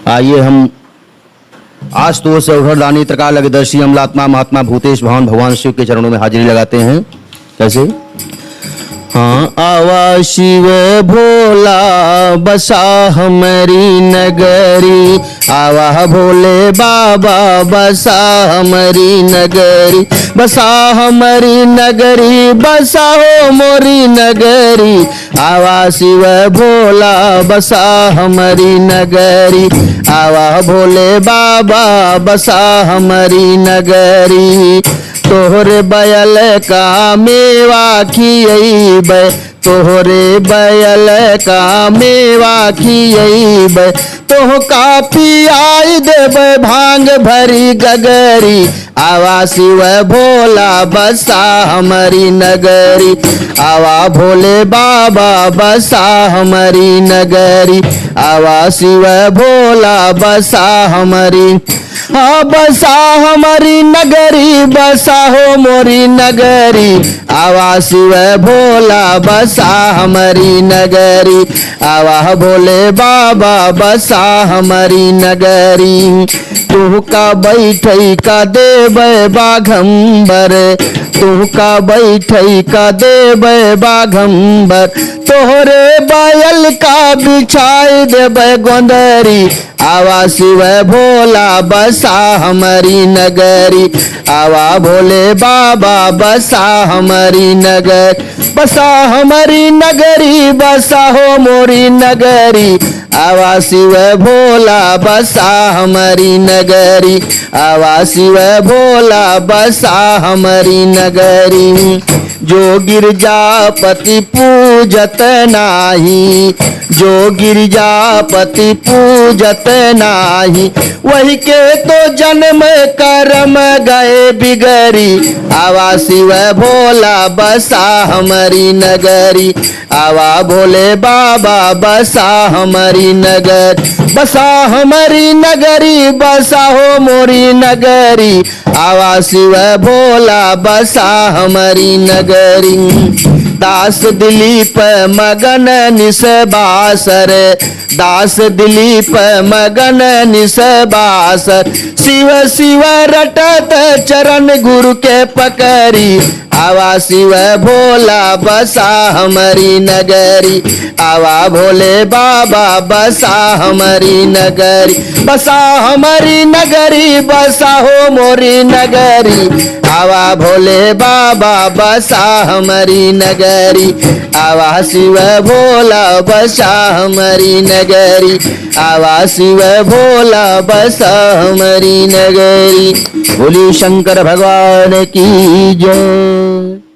आइए हम आशुतोष अवघड़दानी त्रिकालज्ञदर्शी अमलात्मा महात्मा भूतेश भगवान भगवान शिव के चरणों में हाजिरी लगाते हैं। कैसे? हाँ, आवा शिव भोला बसा हमारी नगरी, आवा भोले बाबा बसा हमारी नगरी, बसा हमारी नगरी, बसा हो मोरी नगरी, आवा शिव भोला बसा हमारी नगरी, आवा भोले बाबा बसा हमारी नगरी। तोहरे बैल का मेवा खियैबै, तोहरे बैल का मेवा खियैबै, तोह का पियाई देबै भांग भरी गगरी, आवा शिव भोला बसा हमारी नगरी, आवा भोले बाबा बसा हमारी नगरी, आवा शिव भोला बसा हमारी, हाँ बसा हमारी नगरी, बसा हो मोरी नगरी, आवा शिव भोला बसा हमारी नगरी, आवा भोले बाबा बसा हमारी नगरी। तू का बैठई का देबै बाघंबर, तू का बैठई का देबै बाघंबर, तोहरे बैल का बिछाई देबै गोंदरी, आवा शिव भोला बसा हमारी नगरी, आवा भोले बाबा बसा हमारी नगर, बसा हमारी नगरी, बसा हो मोरी नगरी, आवा शिव भोला बसा हमारी नगरी, आवा शिव भोला बसा हमारी नगरी। जो गिरजापति पूजत नाही, जो गिरजापति पूजत नाही, वही के तो जन्म कर्म गए बिगड़ी, आवा शिव भोला बसा हमारी नगरी, आवा भोले बाबा बसा हमारी नगर, बसा हमारी नगरी, बसा हो मोरी नगरी, आवा शिव भोला बसा हमारी नगरी। दास दिलीप मगन निसबासर, दास दिलीप मगन निसबासर, शिव शिव रटत चरण गुरु के पकड़ी, आवा शिव भोला बसा हमारी नगरी, आवा भोले बाबा बसा हमारी नगरी, बसा हमारी नगरी, बसा हो मोरी नगरी, आवा भोले बाबा बसा हमारी नगरी, आवा शिव भोला बसा हमारी नगरी, आवा शिव भोला बसा हमारी नगरी। बोली शंकर भगवान की जय।